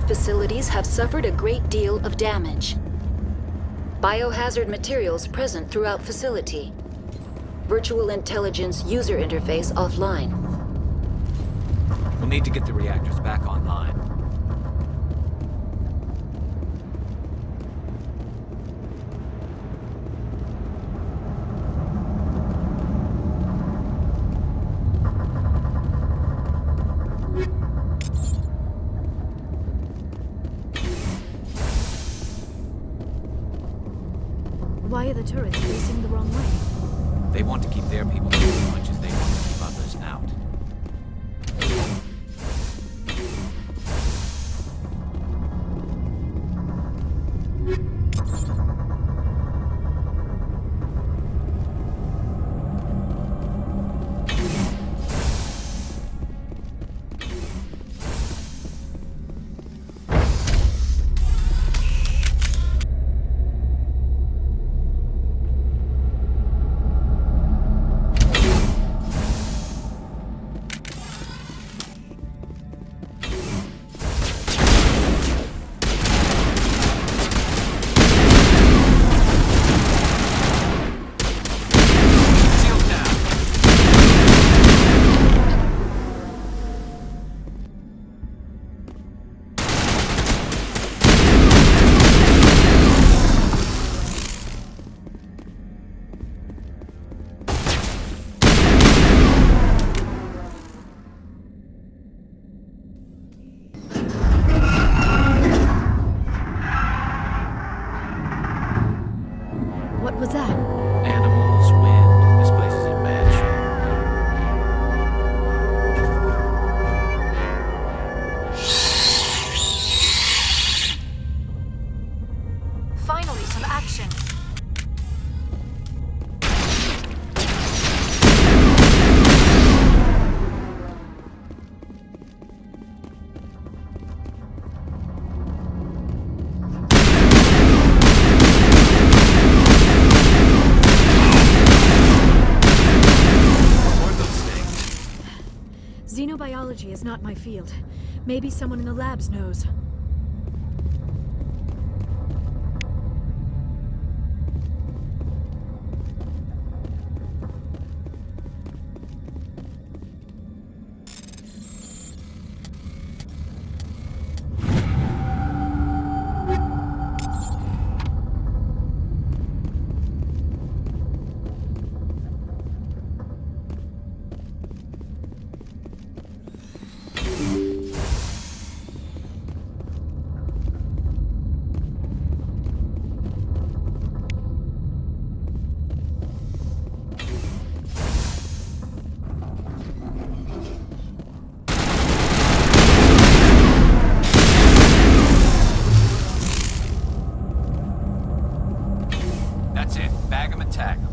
facilities have suffered a great deal of damage. Biohazard materials present throughout facility. Virtual intelligence user interface offline. We'll need to get the reactors back online. Why are the turrets facing the wrong way? They want to keep their people in as much as they want to keep others out. What was that? Animals, wind, this place is in bad shape. Finally, some action. Xenobiology is not my field. Maybe someone in the labs knows. That's it. Bag 'em and tag 'em.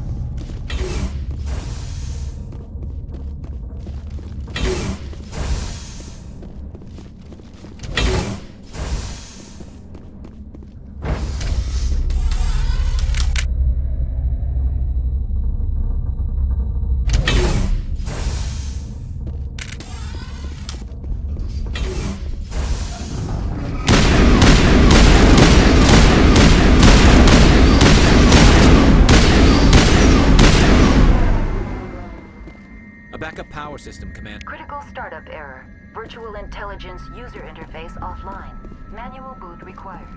A backup power system, Command. Critical startup error. Virtual intelligence user interface offline. Manual boot required.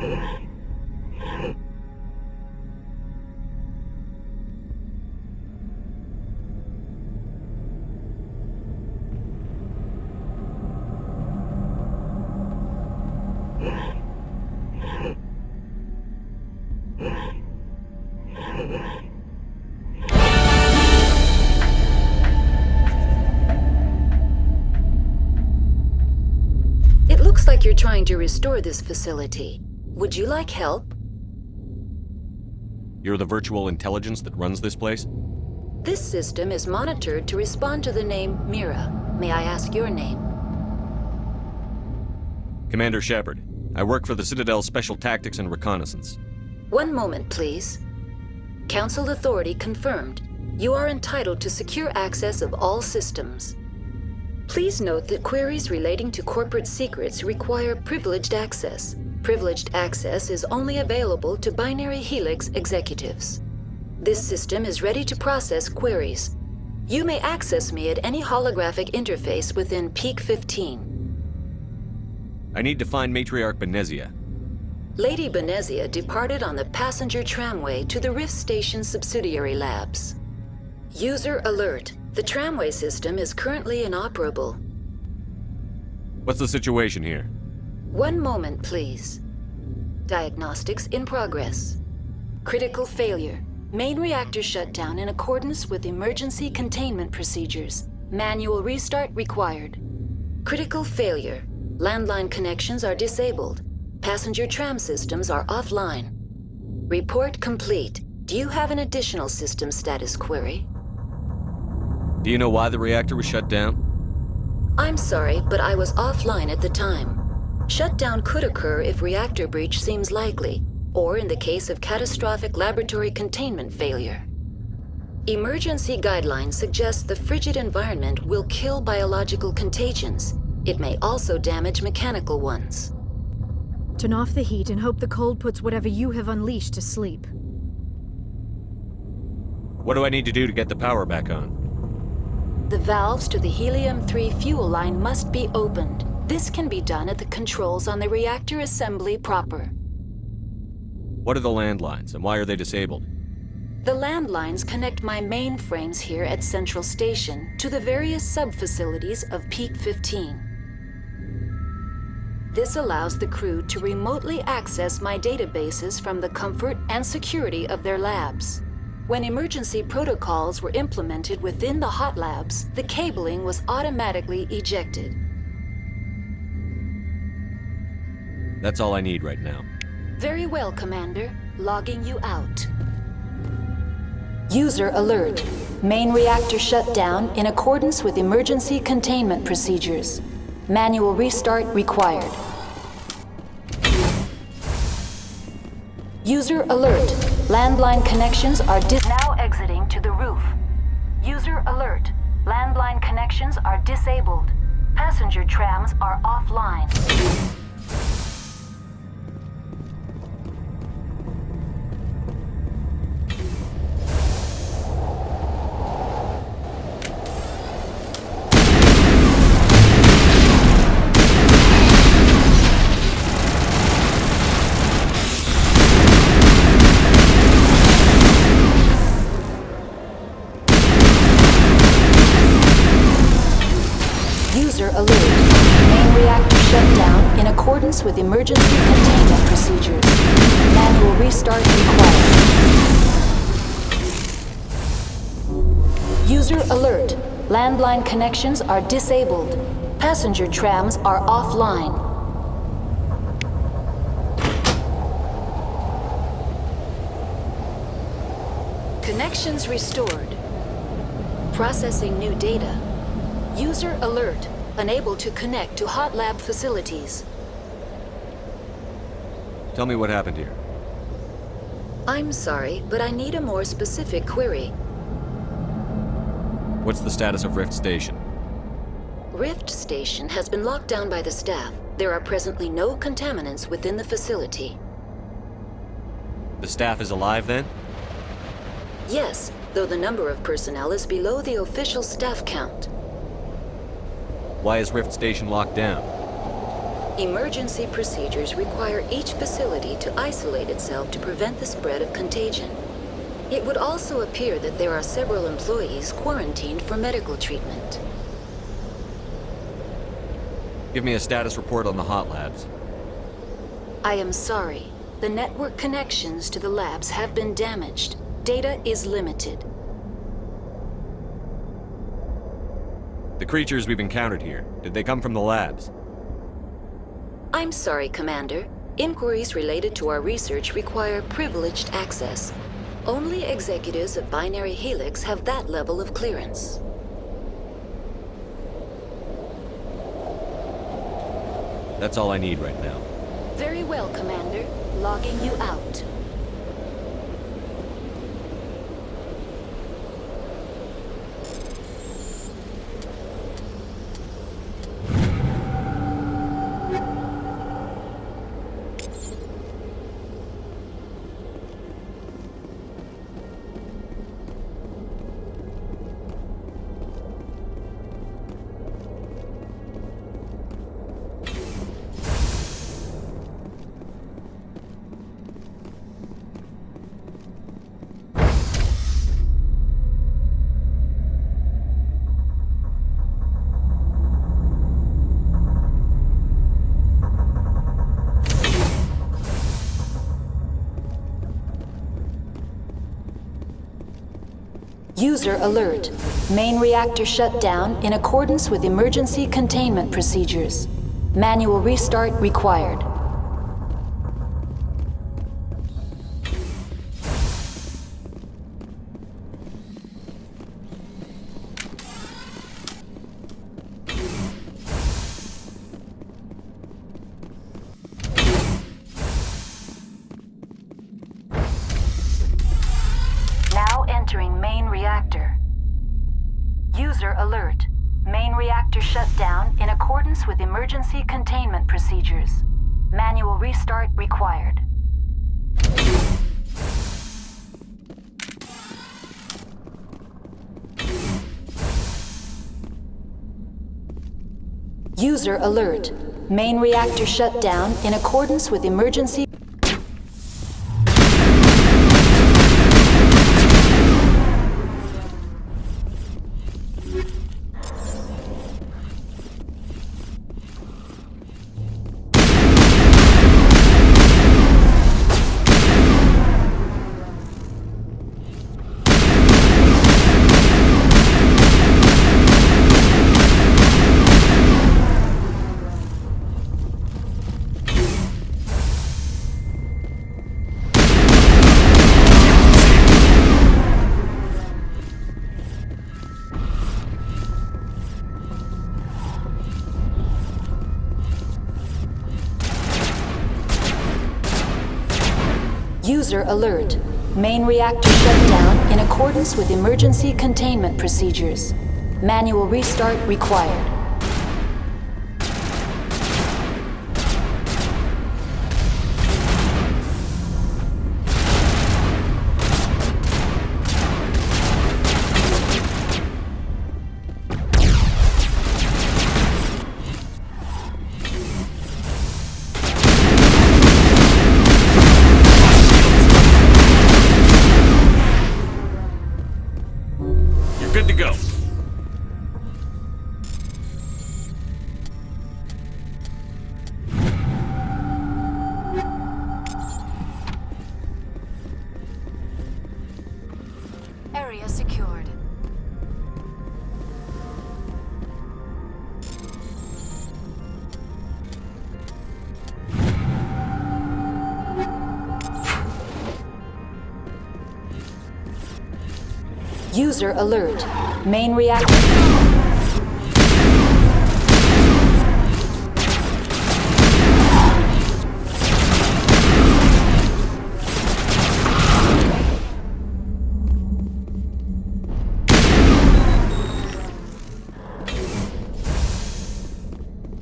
It looks like you're trying to restore this facility. Would you like help? You're the virtual intelligence that runs this place? This system is monitored to respond to the name Mira. May I ask your name? Commander Shepard. I work for the Citadel Special Tactics and Reconnaissance. One moment, please. Council authority confirmed. You are entitled to secure access of all systems. Please note that queries relating to corporate secrets require privileged access. Privileged access is only available to Binary Helix executives. This system is ready to process queries. You may access me at any holographic interface within Peak 15. I need to find Matriarch Benezia. Lady Benezia departed on the passenger tramway to the Rift Station subsidiary labs. User alert. The tramway system is currently inoperable. What's the situation here? One moment, please. Diagnostics in progress. Critical failure. Main reactor shut down in accordance with emergency containment procedures. Manual restart required. Critical failure. Landline connections are disabled. Passenger tram systems are offline. Report complete. Do you have an additional system status query? Do you know why the reactor was shut down? I'm sorry, but I was offline at the time. Shutdown could occur if reactor breach seems likely, or in the case of catastrophic laboratory containment failure. Emergency guidelines suggest the frigid environment will kill biological contagions. It may also damage mechanical ones. Turn off the heat and hope the cold puts whatever you have unleashed to sleep. What do I need to do to get the power back on? The valves to the Helium-3 fuel line must be opened. This can be done at the controls on the reactor assembly proper. What are the landlines, and why are they disabled? The landlines connect my mainframes here at Central Station to the various sub-facilities of Peak 15. This allows the crew to remotely access my databases from the comfort and security of their labs. When emergency protocols were implemented within the hot labs, the cabling was automatically ejected. That's all I need right now. Very well, Commander. Logging you out. User alert. Main reactor shut down in accordance with emergency containment procedures. Manual restart required. User alert. Landline connections are now exiting to the roof. User alert. Landline connections are disabled. Passenger trams are offline. User alert. Main reactor shut down in accordance with emergency containment procedures. Manual restart required. User alert. Landline connections are disabled. Passenger trams are offline. Connections restored. Processing new data. User alert. Unable to connect to hot lab facilities. Tell me what happened here. I'm sorry, but I need a more specific query. What's the status of Rift Station? Rift Station has been locked down by the staff. There are presently no contaminants within the facility. The staff is alive then? Yes, though the number of personnel is below the official staff count. Why is Rift Station locked down? Emergency procedures require each facility to isolate itself to prevent the spread of contagion. It would also appear that there are several employees quarantined for medical treatment. Give me a status report on the hot labs. I am sorry. The network connections to the labs have been damaged. Data is limited. The creatures we've encountered here, did they come from the labs? I'm sorry, Commander. Inquiries related to our research require privileged access. Only executives of Binary Helix have that level of clearance. That's all I need right now. Very well, Commander. Logging you out. User alert. Main reactor shut down in accordance with emergency containment procedures. Manual restart required. Now entering main reactor. User alert. Main reactor shut down in accordance with emergency containment procedures. Manual restart required. User alert. Main reactor shut down in accordance with emergency. User alert. Main reactor shut down in accordance with emergency containment procedures. Manual restart required. You're good to go. Area secured. User alert. Main reactor.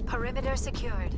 Perimeter secured.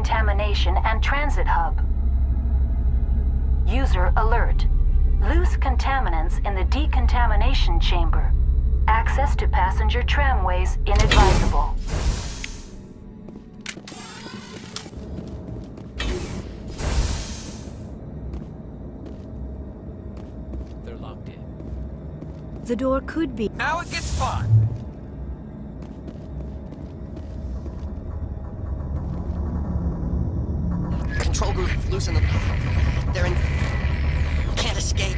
Decontamination and Transit Hub. User alert. Loose contaminants in the decontamination chamber. Access to passenger tramways inadvisable. They're locked in. The door could be. Now it gets fun! Control group, loosen them. They're in... Can't escape.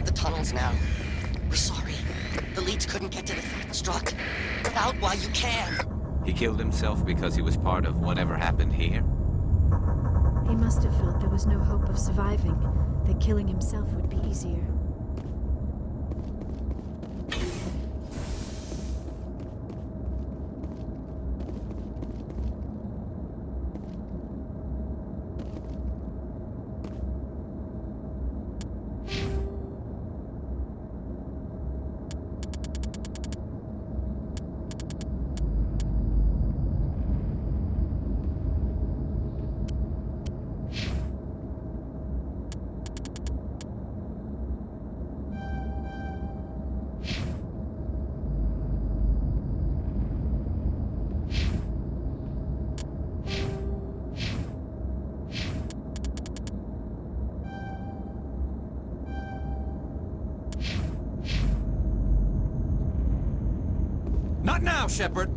The tunnels now. We're sorry. The leads couldn't get to the struck. Get out while you can. He killed himself because he was part of whatever happened here? He must have felt there was no hope of surviving, that killing himself would be easier. Not now, Shepard!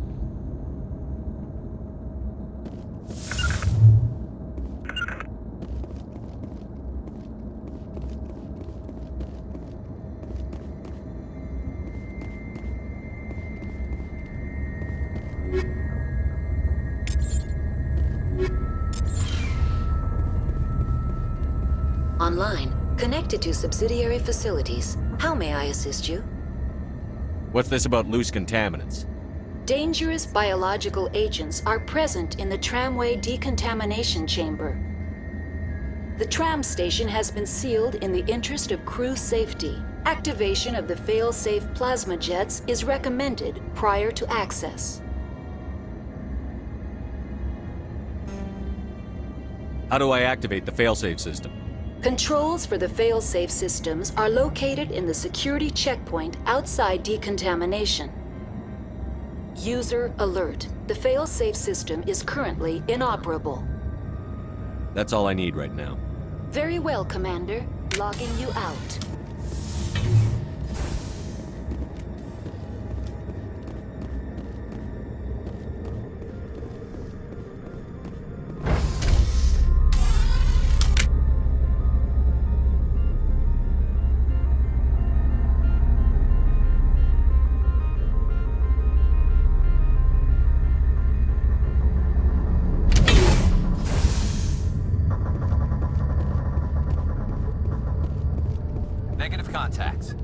Online. Connected to subsidiary facilities. How may I assist you? What's this about loose contaminants? Dangerous biological agents are present in the tramway decontamination chamber. The tram station has been sealed in the interest of crew safety. Activation of the fail-safe plasma jets is recommended prior to access. How do I activate the failsafe system? Controls for the fail-safe systems are located in the security checkpoint outside decontamination. User alert. The fail-safe system is currently inoperable. That's all I need right now. Very well, Commander. Logging you out. Negative contacts.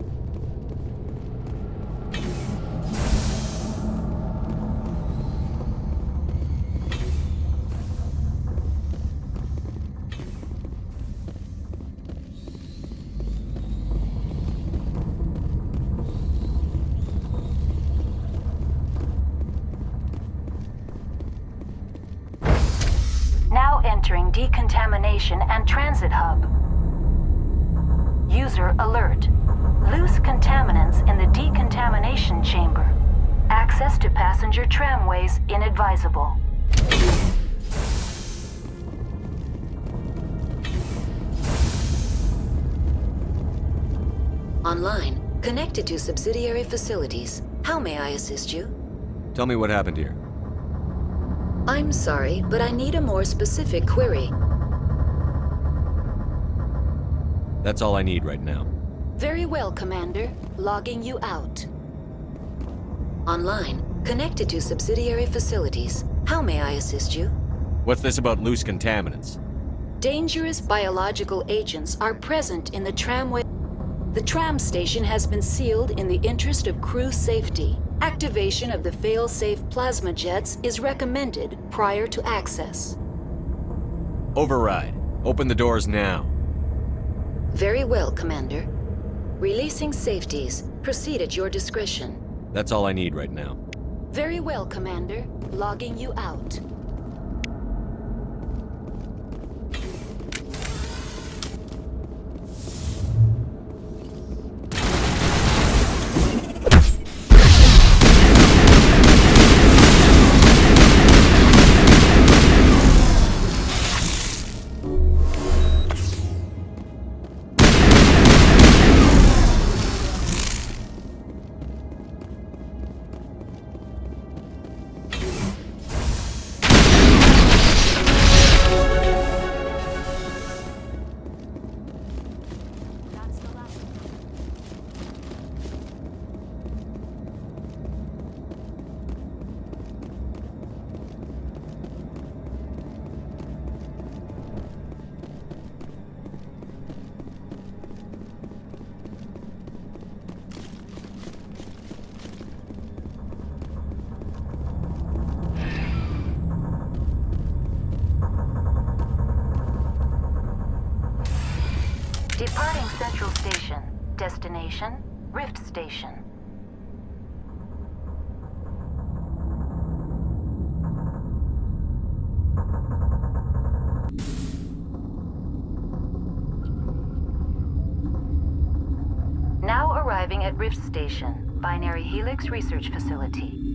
Now entering decontamination and transit hub. User alert. Loose contaminants in the decontamination chamber. Access to passenger tramways inadvisable. Online. Connected to subsidiary facilities. How may I assist you? Tell me what happened here. I'm sorry, but I need a more specific query. That's all I need right now. Very well, Commander. Logging you out. Online. Connected to subsidiary facilities. How may I assist you? What's this about loose contaminants? Dangerous biological agents are present in the tramway. The tram station has been sealed in the interest of crew safety. Activation of the fail-safe plasma jets is recommended prior to access. Override. Open the doors now. Very well, Commander. Releasing safeties. Proceed at your discretion. That's all I need right now. Very well, Commander. Logging you out. Departing Central Station. Destination, Rift Station. Now arriving at Rift Station, Binary Helix Research Facility.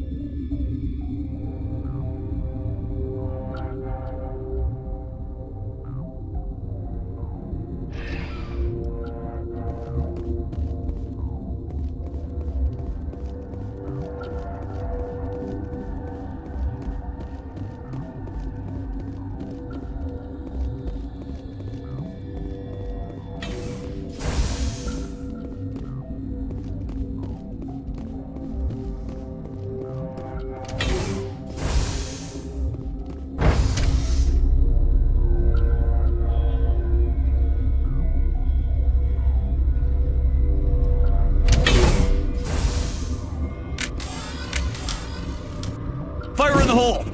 Fire in the hole!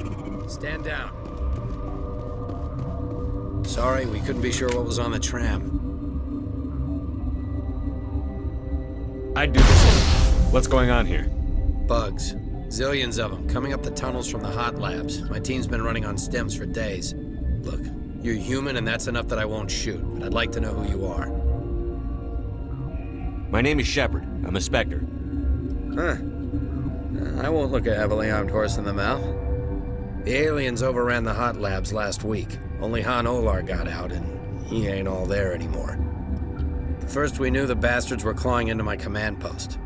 Stand down. Sorry, we couldn't be sure what was on the tram. I'd do this. What's going on here? Bugs. Zillions of them, coming up the tunnels from the hot labs. My team's been running on stems for days. Look, you're human and that's enough that I won't shoot, but I'd like to know who you are. My name is Shepard. I'm a Spectre. Huh. I won't look a heavily armed horse in the mouth. The aliens overran the hot labs last week. Only Han Olar got out, and he ain't all there anymore. The first we knew, the bastards were clawing into my command post.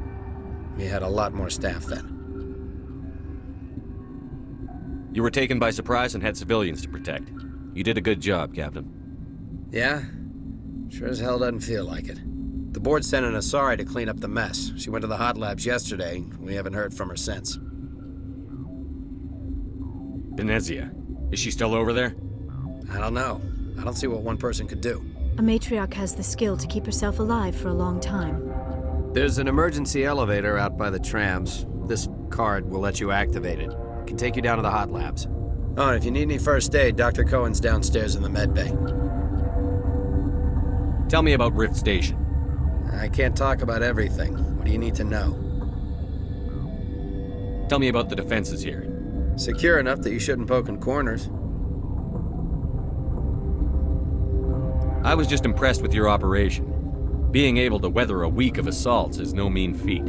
We had a lot more staff then. You were taken by surprise and had civilians to protect. You did a good job, Captain. Yeah? Sure as hell doesn't feel like it. The board sent an Asari to clean up the mess. She went to the hot labs yesterday. We haven't heard from her since. Benezia. Is she still over there? I don't know. I don't see what one person could do. A matriarch has the skill to keep herself alive for a long time. There's an emergency elevator out by the trams. This card will let you activate it. It can take you down to the hot labs. Oh, and if you need any first aid, Dr. Cohen's downstairs in the med bay. Tell me about Rift Station. I can't talk about everything. What do you need to know? Tell me about the defenses here. Secure enough that you shouldn't poke in corners. I was just impressed with your operation. Being able to weather a week of assaults is no mean feat.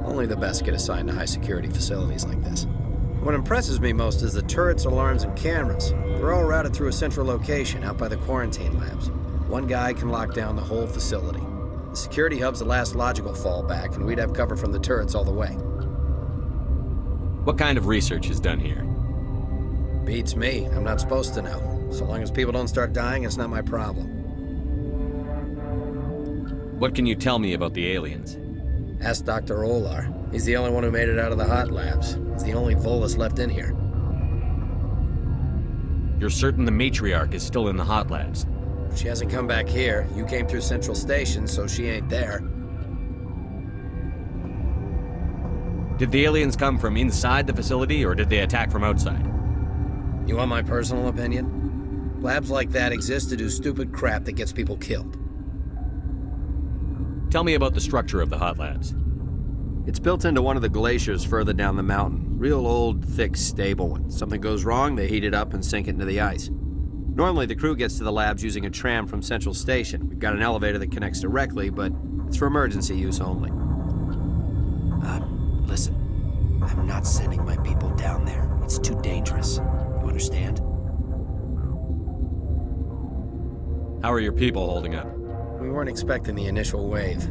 Only the best get assigned to high-security facilities like this. What impresses me most is the turrets, alarms, and cameras. They're all routed through a central location out by the quarantine labs. One guy can lock down the whole facility. The security hub's the last logical fallback, and we'd have cover from the turrets all the way. What kind of research is done here? Beats me. I'm not supposed to know. So long as people don't start dying, it's not my problem. What can you tell me about the aliens? Ask Dr. Olar. He's the only one who made it out of the hot labs. He's the only Volus left in here. You're certain the matriarch is still in the hot labs? She hasn't come back here. You came through Central Station, so she ain't there. Did the aliens come from inside the facility, or did they attack from outside? You want my personal opinion? Labs like that exist to do stupid crap that gets people killed. Tell me about the structure of the hot labs. It's built into one of the glaciers further down the mountain. Real old, thick, stable one. Something goes wrong, they heat it up and sink it into the ice. Normally, the crew gets to the labs using a tram from Central Station. We've got an elevator that connects directly, but it's for emergency use only. Listen. I'm not sending my people down there. It's too dangerous. You understand? How are your people holding up? We weren't expecting the initial wave.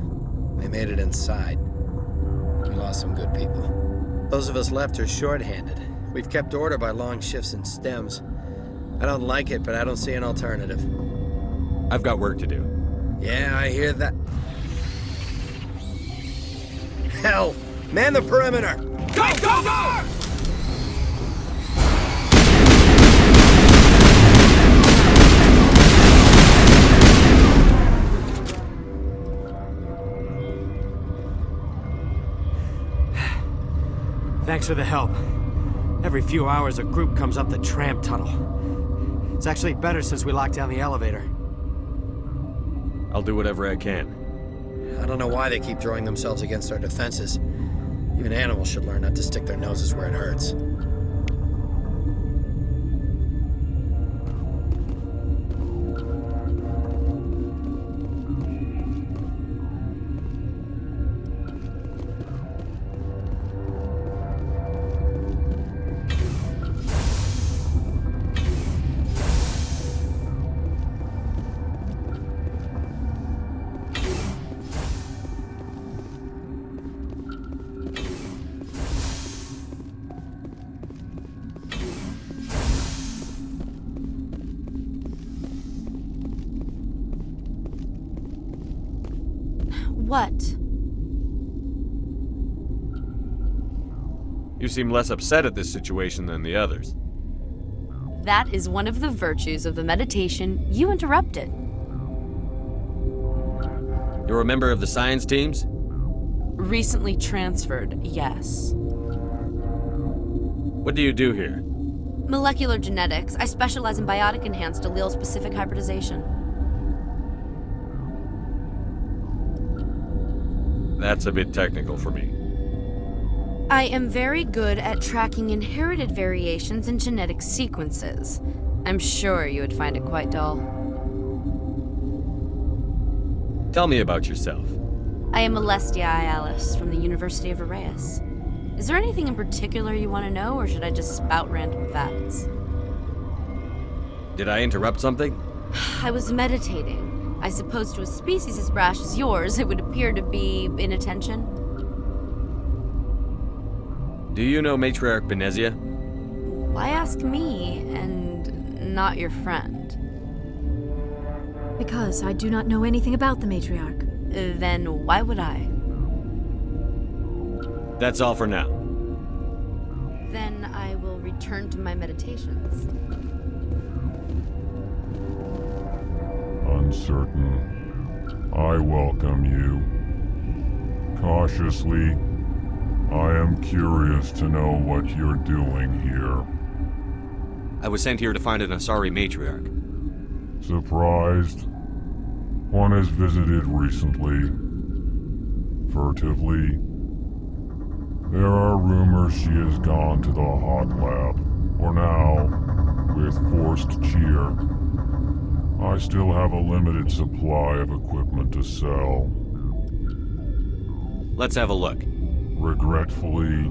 They made it inside. We lost some good people. Those of us left are short-handed. We've kept order by long shifts in stems. I don't like it, but I don't see an alternative. I've got work to do. Yeah, I hear that. Hell! Man the perimeter! Go, go, go! Thanks for the help. Every few hours, a group comes up the tram tunnel. It's actually better since we locked down the elevator. I'll do whatever I can. I don't know why they keep throwing themselves against our defenses. Even animals should learn not to stick their noses where it hurts. What? You seem less upset at this situation than the others. That is one of the virtues of the meditation you interrupted. You're a member of the science teams? Recently transferred, yes. What do you do here? Molecular genetics. I specialize in biotic-enhanced allele-specific hybridization. That's a bit technical for me. I am very good at tracking inherited variations in genetic sequences. I'm sure you would find it quite dull. Tell me about yourself. I am Alestia Ayalis from the University of Arraeus. Is there anything in particular you want to know, or should I just spout random facts? Did I interrupt something? I was meditating. I suppose to a species as brash as yours, it would appear to be inattention. Do you know Matriarch Benezia? Why ask me, and not your friend? Because I do not know anything about the matriarch. Then why would I? That's all for now. Then I will return to my meditations. Uncertain, I welcome you. Cautiously, I am curious to know what you're doing here. I was sent here to find an Asari matriarch. Surprised? One has visited recently. Furtively. There are rumors she has gone to the hot lab. For now, with forced cheer. I still have a limited supply of equipment to sell. Let's have a look. Regretfully,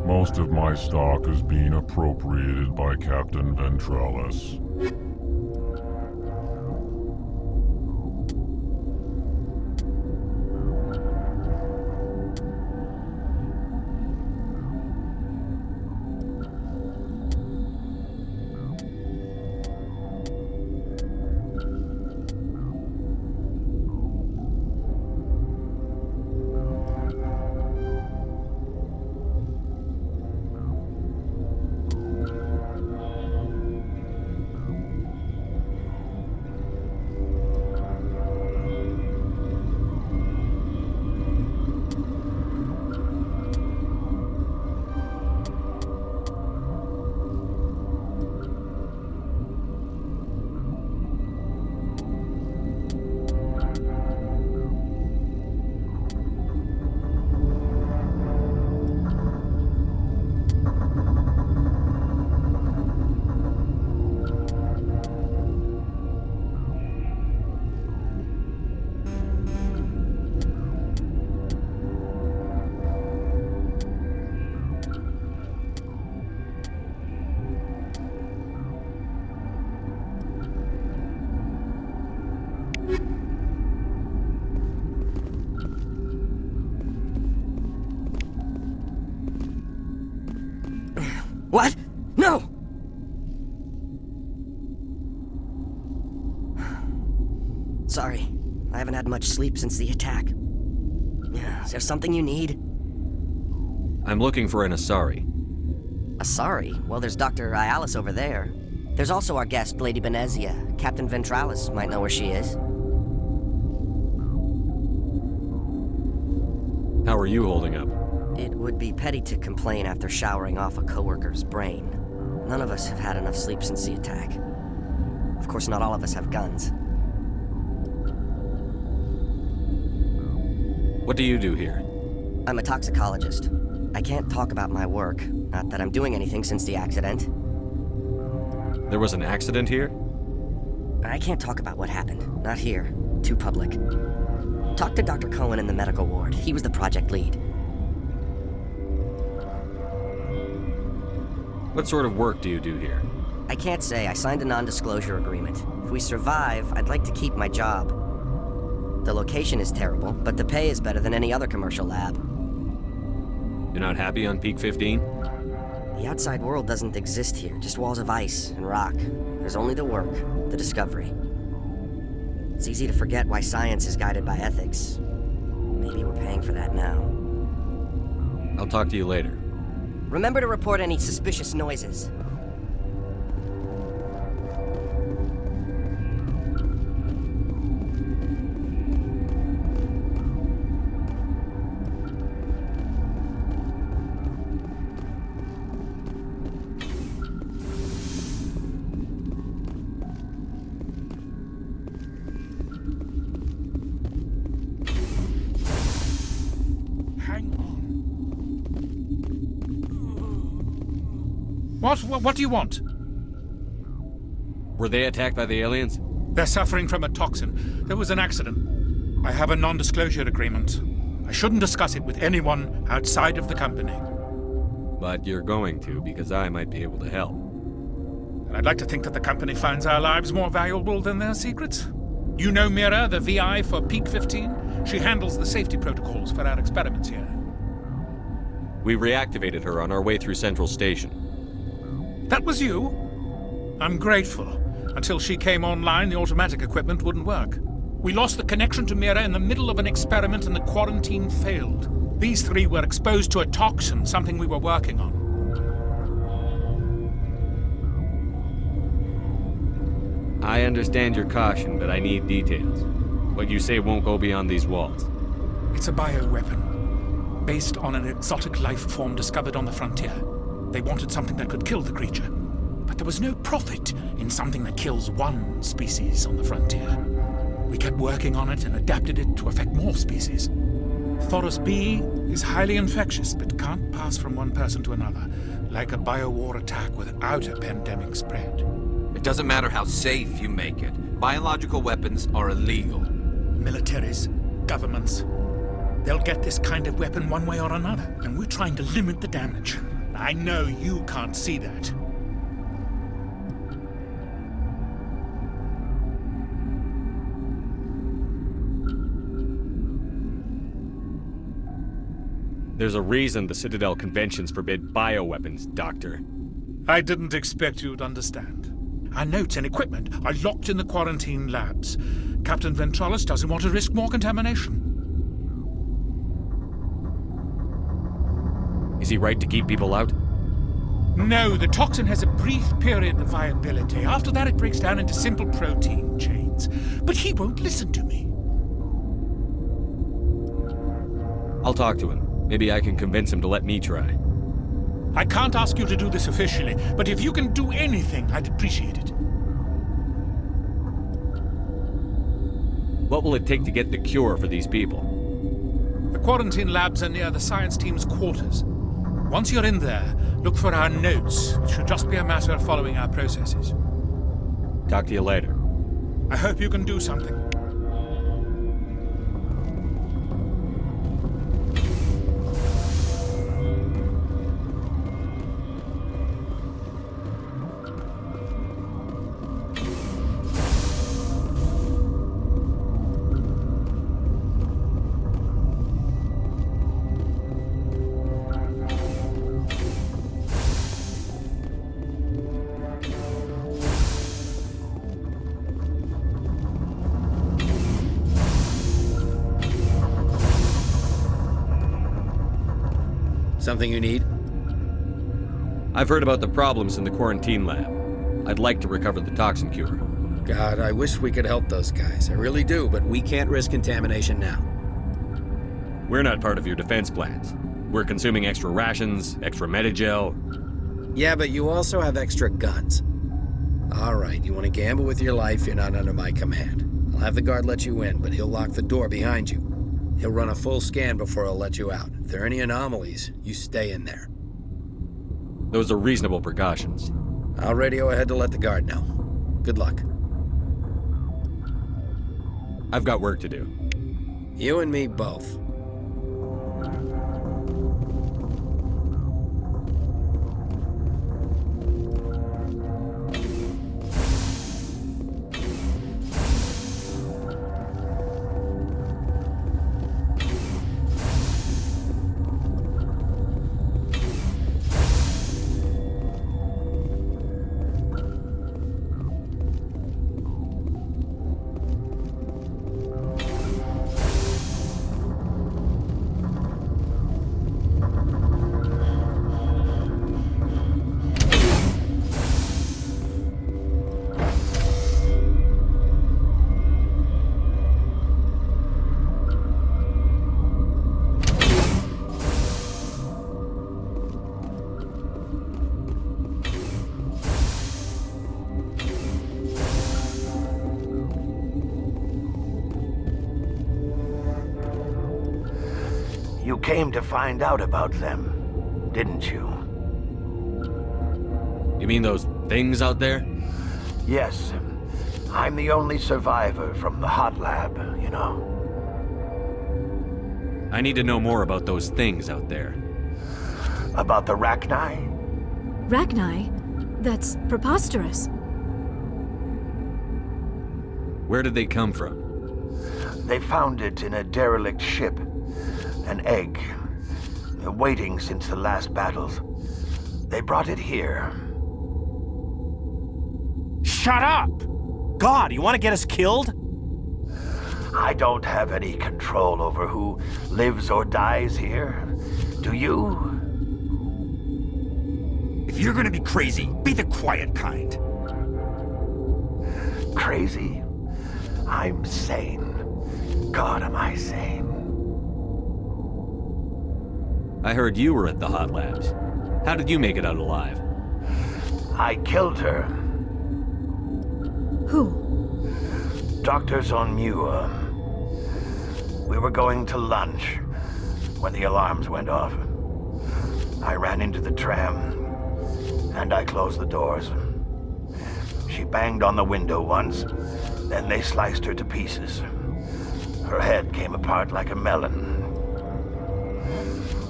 most of my stock is being appropriated by Captain Ventralis. What? No! Sorry, I haven't had much sleep since the attack. Is there something you need? I'm looking for an Asari. Asari? Well, there's Dr. Ayalis over there. There's also our guest, Lady Benezia. Captain Ventralis might know where she is. How are you holding up? It would be petty to complain after showering off a coworker's brain. None of us have had enough sleep since the attack. Of course, not all of us have guns. What do you do here? I'm a toxicologist. I can't talk about my work. Not that I'm doing anything since the accident. There was an accident here? I can't talk about what happened. Not here. Too public. Talk to Dr. Cohen in the medical ward. He was the project lead. What sort of work do you do here? I can't say. I signed a non-disclosure agreement. If we survive, I'd like to keep my job. The location is terrible, but the pay is better than any other commercial lab. You're not happy on Peak 15? The outside world doesn't exist here, just walls of ice and rock. There's only the work, the discovery. It's easy to forget why science is guided by ethics. Maybe we're paying for that now. I'll talk to you later. Remember to report any suspicious noises. What do you want? Were they attacked by the aliens? They're suffering from a toxin. There was an accident. I have a non-disclosure agreement. I shouldn't discuss it with anyone outside of the company. But you're going to, because I might be able to help. And I'd like to think that the company finds our lives more valuable than their secrets. You know Mira, the VI for Peak 15? She handles the safety protocols for our experiments here. We reactivated her on our way through Central Station. That was you? I'm grateful. Until she came online, the automatic equipment wouldn't work. We lost the connection to Mira in the middle of an experiment and the quarantine failed. These three were exposed to a toxin, something we were working on. I understand your caution, but I need details. What you say won't go beyond these walls. It's a bioweapon, based on an exotic life form discovered on the frontier. They wanted something that could kill the creature. But there was no profit in something that kills one species on the frontier. We kept working on it and adapted it to affect more species. Thoros B is highly infectious, but can't pass from one person to another, like a biowar attack without a pandemic spread. It doesn't matter how safe you make it. Biological weapons are illegal. Militaries, governments, they'll get this kind of weapon one way or another, and we're trying to limit the damage. I know you can't see that. There's a reason the Citadel conventions forbid bioweapons, Doctor. I didn't expect you'd understand. Our notes and equipment are locked in the quarantine labs. Captain Ventralis doesn't want to risk more contamination. Is he right to keep people out? No, the toxin has a brief period of viability. After that, it breaks down into simple protein chains. But he won't listen to me. I'll talk to him. Maybe I can convince him to let me try. I can't ask you to do this officially, but if you can do anything, I'd appreciate it. What will it take to get the cure for these people? The quarantine labs are near the science team's quarters. Once you're in there, look for our notes. It should just be a matter of following our processes. Talk to you later. I hope you can do something. Something you need? I've heard about the problems in the quarantine lab. I'd like to recover the toxin cure. God, I wish we could help those guys. I really do, but we can't risk contamination now. We're not part of your defense plans. We're consuming extra rations, extra Medigel. Yeah, but you also have extra guns. All right, you want to gamble with your life, you're not under my command. I'll have the guard let you in, but he'll lock the door behind you. He'll run a full scan before he'll let you out. If there are any anomalies, you stay in there. Those are reasonable precautions. I'll radio ahead to let the guard know. Good luck. I've got work to do. You and me both. You came to find out about them, didn't you? You mean those things out there? Yes. I'm the only survivor from the hot lab, you know. I need to know more about those things out there. About the Rachni? Rachni? That's preposterous. Where did they come from? They found it in a derelict ship. An egg. Waiting since the last battles. They brought it here. Shut up! God, you want to get us killed? I don't have any control over who lives or dies here. Do you? If you're gonna be crazy, be the quiet kind. Crazy? I'm sane. God, am I sane. I heard you were at the hot labs. How did you make it out alive? I killed her. Who? Dr. Zonmua. We were going to lunch when the alarms went off. I ran into the tram, and I closed the doors. She banged on the window once, then they sliced her to pieces. Her head came apart like a melon.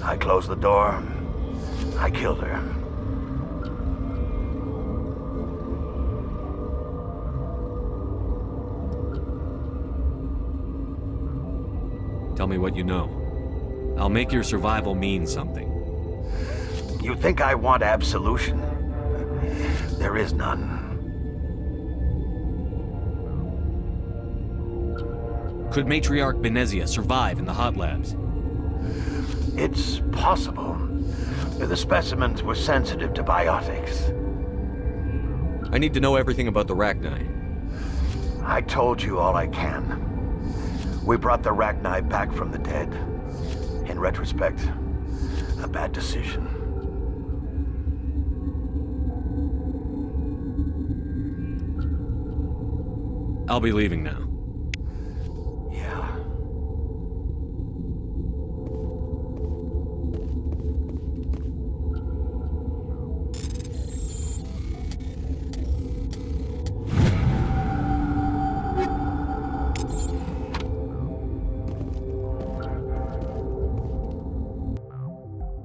I closed the door. I killed her. Tell me what you know. I'll make your survival mean something. You think I want absolution? There is none. Could Matriarch Benezia survive in the hot labs? It's possible. The specimens were sensitive to biotics. I need to know everything about the Rachni. I told you all I can. We brought the Rachni back from the dead. In retrospect, a bad decision. I'll be leaving now.